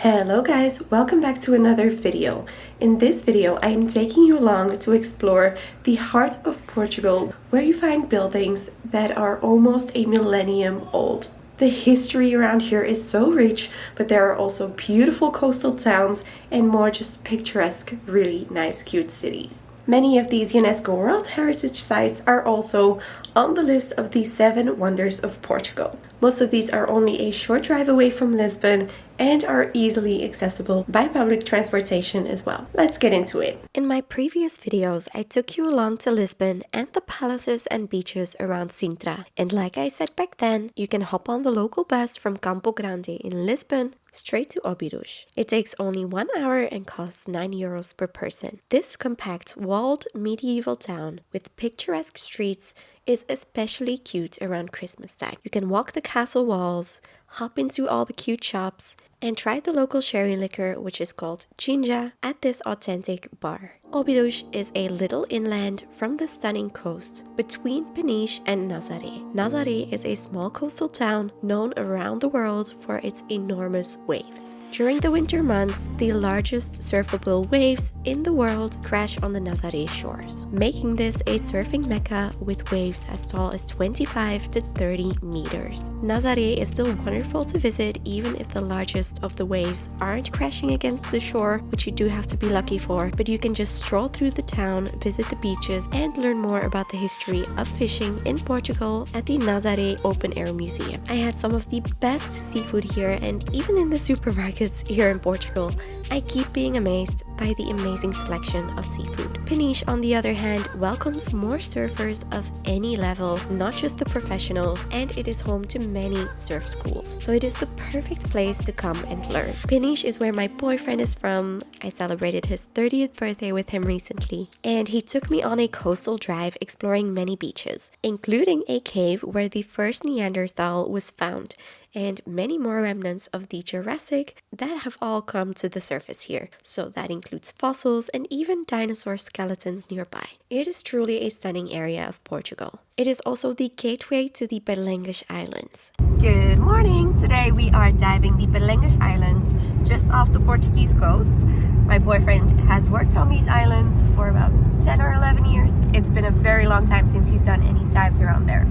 Hello guys, welcome back to another video. In this video, I am taking you along to explore the heart of Portugal, where you find buildings that are almost a millennium old. The history around here is so rich, but there are also beautiful coastal towns and more just picturesque, really nice, cute cities. Many of these UNESCO World Heritage Sites are also on the list of the 7 Wonders of Portugal. Most of these are only a short drive away from Lisbon and are easily accessible by public transportation as well. Let's get into it. In my previous videos, I took you along to Lisbon and the palaces and beaches around Sintra. And like I said back then, you can hop on the local bus from Campo Grande in Lisbon straight to Obidos. It takes only 1 hour and costs €9 per person. This compact, walled medieval town with picturesque streets is especially cute around Christmas time. You can walk the castle walls, hop into all the cute shops, and try the local sherry liquor, which is called Chinja, at this authentic bar. Obidos is a little inland from the stunning coast between Peniche and Nazare. Nazare is a small coastal town known around the world for its enormous waves. During the winter months, the largest surfable waves in the world crash on the Nazare shores, making this a surfing mecca with waves as tall as 25 to 30 meters. Nazare is still wonderful to visit even if the largest of the waves aren't crashing against the shore, which you do have to be lucky for, but you can just stroll through the town, visit the beaches, and learn more about the history of fishing in Portugal at the Nazare Open Air Museum. I had some of the best seafood here, and even in the supermarkets here in Portugal, I keep being amazed by the amazing selection of seafood. Peniche, on the other hand, welcomes more surfers of any level, not just the professionals, and it is home to many surf schools. So it is the perfect place to come and learn. Peniche is where my boyfriend is from. I celebrated his 30th birthday with him recently, and he took me on a coastal drive exploring many beaches, including a cave where the first Neanderthal was found, and many more remnants of the Jurassic that have all come to the surface here. So that includes fossils and even dinosaur skeletons nearby. It is truly a stunning area of Portugal. It is also the gateway to the Berlengas Islands. Good morning! Today we are diving the Berlengas Islands just off the Portuguese coast. My boyfriend has worked on these islands for about 10 or 11 years. It's been a very long time since he's done any dives around there.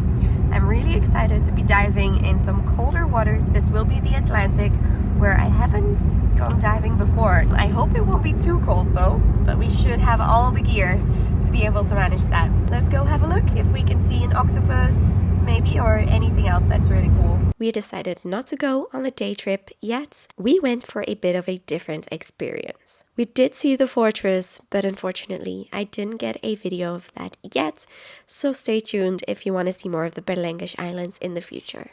I'm really excited to be diving in some colder waters. This will be the Atlantic, where I haven't gone diving before. I hope it won't be too cold though, but we should have all the gear to be able to manage that. Let's go have a look if we can see an octopus, maybe, or anything else that's really cool. We decided not to go on a day trip yet. We went for a bit of a different experience. We did see the fortress, but unfortunately I didn't get a video of that yet, so stay tuned if you want to see more of the Berlengas Islands in the future.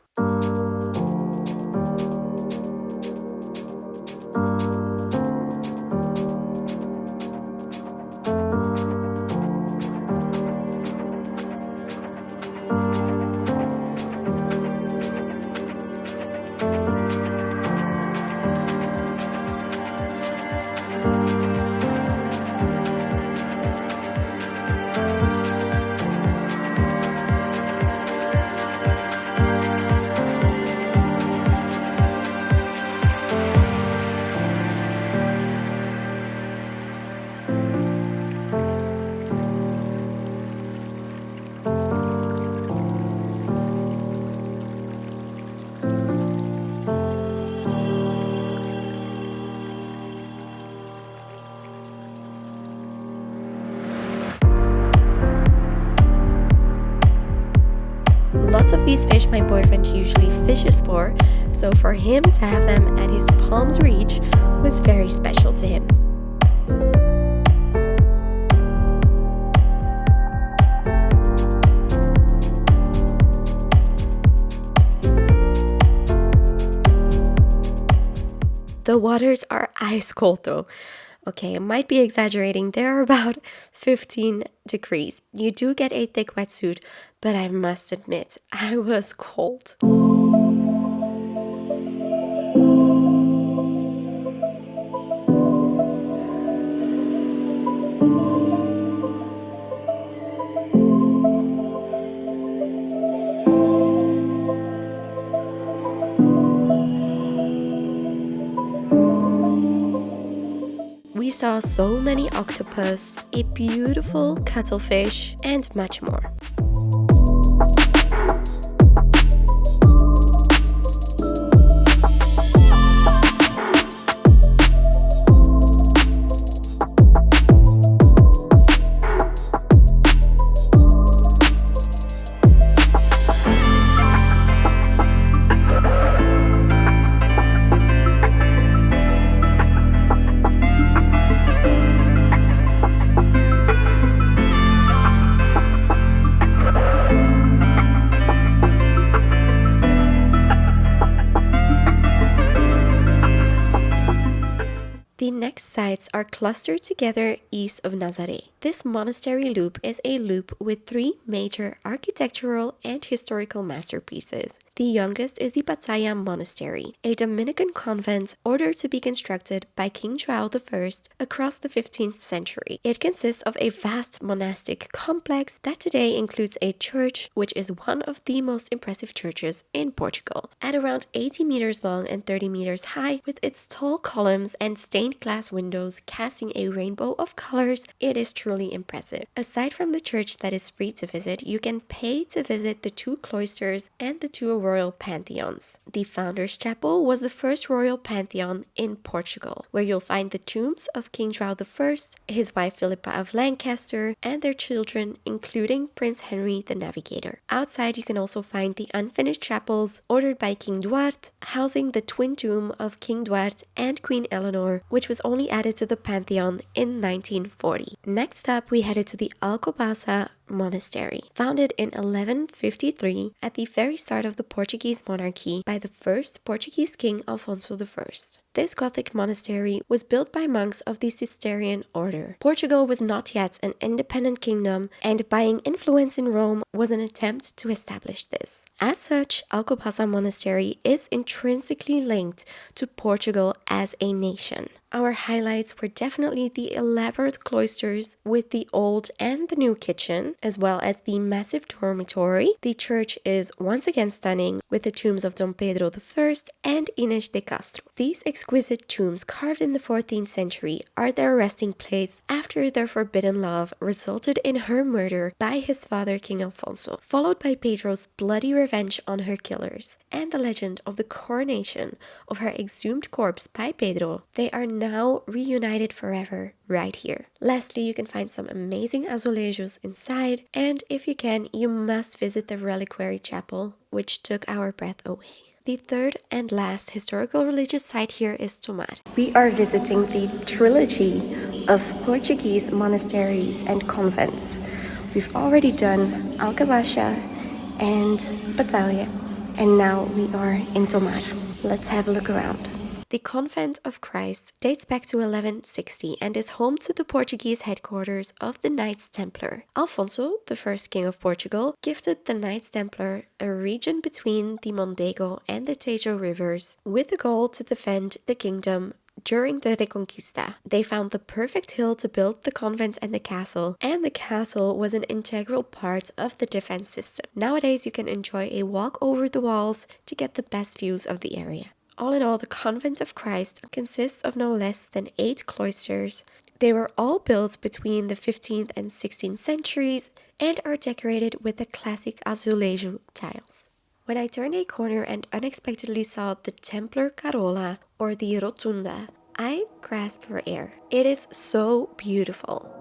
Lots of these fish my boyfriend usually fishes for, so for him to have them at his palm's reach was very special to him. The waters are ice cold though. Okay, I might be exaggerating, they are about 15 degrees. You do get a thick wetsuit, but I must admit, I was cold. We saw so many octopus, a beautiful cuttlefish, and much more. The next sites are clustered together east of Nazare. This monastery loop is a loop with 3 major architectural and historical masterpieces. The youngest is the Batalha Monastery, a Dominican convent ordered to be constructed by King João I across the 15th century. It consists of a vast monastic complex that today includes a church, which is one of the most impressive churches in Portugal. At around 80 meters long and 30 meters high, with its tall columns and stained glass windows casting a rainbow of colors, it is truly impressive. Aside from the church that is free to visit, you can pay to visit the 2 cloisters and the 2 royal pantheons. The Founders Chapel was the first royal pantheon in Portugal, where you'll find the tombs of King João I, his wife Philippa of Lancaster, and their children, including Prince Henry the Navigator. Outside, you can also find the unfinished chapels ordered by King Duarte, housing the twin tomb of King Duarte and Queen Eleanor, which was only added to the pantheon in 1940. Next up, we headed to the Alcobaça Monastery, founded in 1153 at the very start of the Portuguese monarchy by the first Portuguese king Alfonso I. This Gothic monastery was built by monks of the Cistercian order. Portugal was not yet an independent kingdom, and buying influence in Rome was an attempt to establish this. As such, Alcobaça Monastery is intrinsically linked to Portugal as a nation. Our highlights were definitely the elaborate cloisters with the old and the new kitchen, as well as the massive dormitory. The church is once again stunning, with the tombs of Dom Pedro I and Inês de Castro. These exquisite tombs carved in the 14th century are their resting place after their forbidden love resulted in her murder by his father King Alfonso, followed by Pedro's bloody revenge on her killers, and the legend of the coronation of her exhumed corpse by Pedro. They are now reunited forever right here. Lastly, you can find some amazing azulejos inside, and if you can, you must visit the reliquary chapel, which took our breath away. The third and last historical religious site here is Tomar. We are visiting the trilogy of Portuguese monasteries and convents. We've already done Alcobaça and Batalha, and now we are in Tomar. Let's have a look around. The Convent of Christ dates back to 1160 and is home to the Portuguese headquarters of the Knights Templar. Alfonso, the first king of Portugal, gifted the Knights Templar a region between the Mondego and the Tejo rivers with the goal to defend the kingdom during the Reconquista. They found the perfect hill to build the convent and the castle was an integral part of the defense system. Nowadays, you can enjoy a walk over the walls to get the best views of the area. All in all, the Convent of Christ consists of no less than 8 cloisters. They were all built between the 15th and 16th centuries and are decorated with the classic azulejo tiles. When I turned a corner and unexpectedly saw the Templar Carola, or the Rotunda, I grasped for air. It is so beautiful.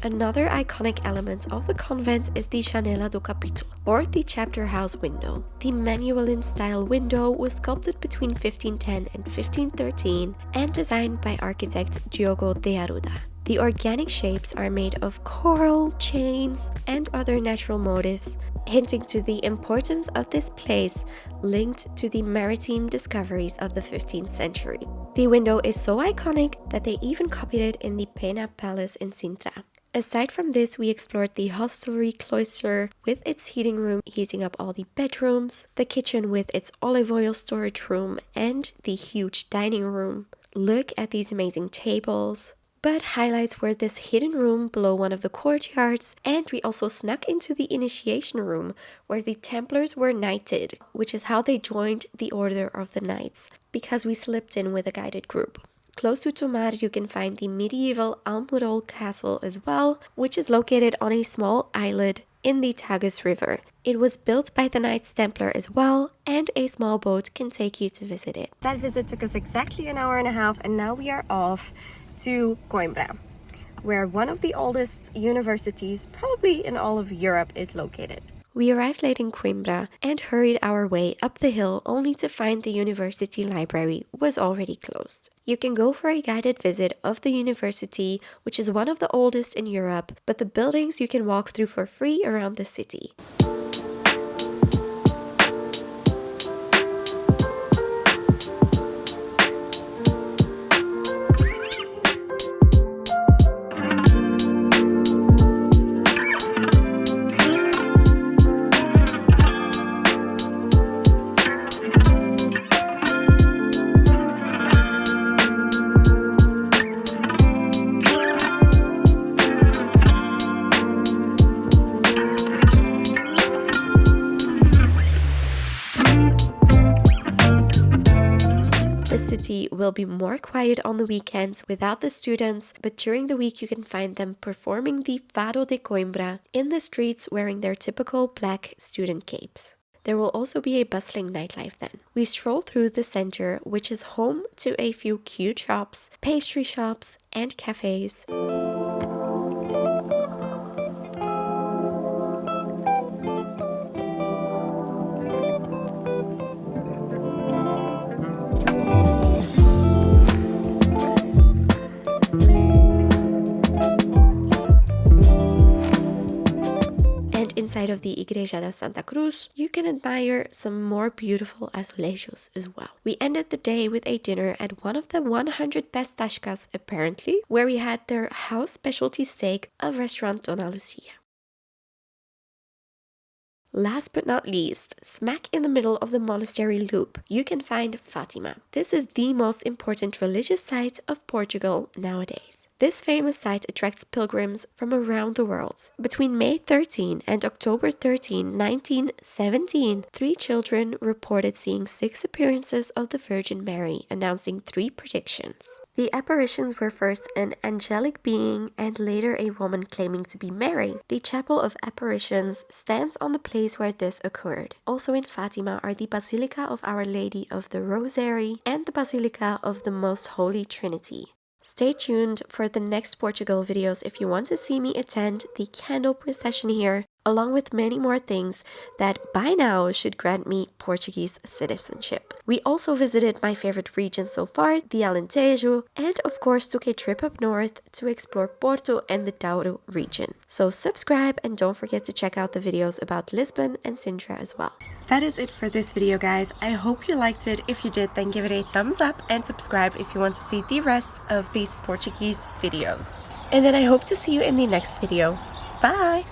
Another iconic element of the convent is the Janela do Capítulo, or the chapter house window. The Manuelin-style window was sculpted between 1510 and 1513 and designed by architect Diogo de Arruda. The organic shapes are made of coral, chains, and other natural motifs, hinting to the importance of this place linked to the maritime discoveries of the 15th century. The window is so iconic that they even copied it in the Pena Palace in Sintra. Aside from this, we explored the hostelry cloister with its heating room heating up all the bedrooms, the kitchen with its olive oil storage room, and the huge dining room. Look at these amazing tables. but highlights were this hidden room below one of the courtyards, and we also snuck into the initiation room where the Templars were knighted, which is how they joined the Order of the Knights, because we slipped in with a guided group. Close to Tomar, you can find the medieval Almudol castle as well, which is located on a small islet in the Tagus River. It was built by the Knights Templar as well, and a small boat can take you to visit it. That visit took us exactly an hour and a half, and now we are off to Coimbra, where one of the oldest universities, probably in all of Europe, is located. We arrived late in Coimbra and hurried our way up the hill only to find the university library was already closed. You can go for a guided visit of the university, which is one of the oldest in Europe, but the buildings you can walk through for free around the city. The city will be more quiet on the weekends without the students, but during the week you can find them performing the Fado de Coimbra in the streets wearing their typical black student capes. There will also be a bustling nightlife then. We stroll through the center, which is home to a few cute shops, pastry shops, and cafes. Inside of the Igreja da Santa Cruz, you can admire some more beautiful azulejos as well. We ended the day with a dinner at one of the 100 best tascas, apparently, where we had their house specialty steak of restaurant Dona Lucia. Last but not least, smack in the middle of the monastery loop, you can find Fatima. This is the most important religious site of Portugal nowadays. This famous site attracts pilgrims from around the world. Between May 13 and October 13, 1917, 3 children reported seeing 6 appearances of the Virgin Mary, announcing 3 predictions. The apparitions were first an angelic being and later a woman claiming to be Mary. The Chapel of Apparitions stands on the place where this occurred. Also in Fatima are the Basilica of Our Lady of the Rosary and the Basilica of the Most Holy Trinity. Stay tuned for the next Portugal videos if you want to see me attend the candle procession here, along with many more things that by now should grant me Portuguese citizenship. We also visited my favorite region so far, the Alentejo, and of course took a trip up north to explore Porto and the Douro region. So subscribe and don't forget to check out the videos about Lisbon and Sintra as well. That is it for this video, guys. I hope you liked it. If you did, then give it a thumbs up and subscribe if you want to see the rest of these Portuguese videos. And then I hope to see you in the next video. Bye!